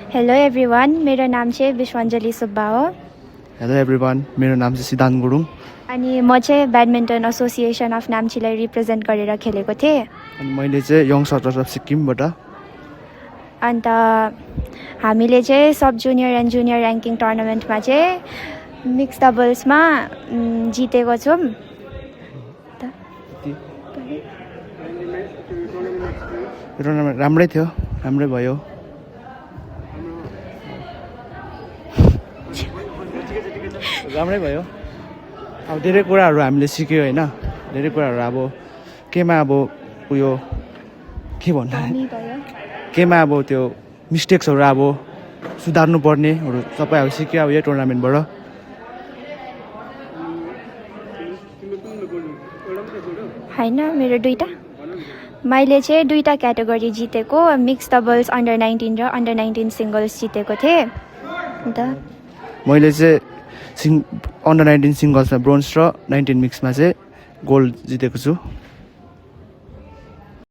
Hello everyone, मेरो नाम चाहिँ विश्वञ्जली सुब्बा हो। हेलो एभ्रिवान, मेरो नाम चाहिँ सिद्धान्त गुरुङ। अनि म चाहिँ ब्याडमिन्टन एसोसिएसन अफ नाम्चीलाई रिप्रेजेन्ट गरेर खेलेको थिएँ। अनि मैले चाहिँ यङ सटर्स अफ सिक्किमबाट। अन्त हामीले चाहिँ sub junior and junior ranking टुर्नामेन्टमा चाहिँ मिक्स डबल्समा जितेको छौँ। टुर्नामेन्ट राम्रै थियो, राम्रै भयो। राम्रै भयो। अब धेरै कुराहरू हामीले सिक्यो होइन, धेरै कुराहरू अब केमा अब उयो के भन्नु, केमा अब त्यो मिस्टेक्सहरू अब सुधार्नु पर्नेहरू सबै अब सिक्यो अब यो टुर्नामेन्टबाट। होइन, मेरो दुईवटा, मैले चाहिँ दुईवटा क्याटेगोरी जितेको, मिक्स डबल्स अन्डर 19 र अन्डर 19 सिङ्गल्स जितेको थिएँ। अन्त मैले चाहिँ अन्डर 19 सिङ्गल्समा ब्रोन्ज र 19 मिक्समा चाहिँ गोल्ड जितेको छु।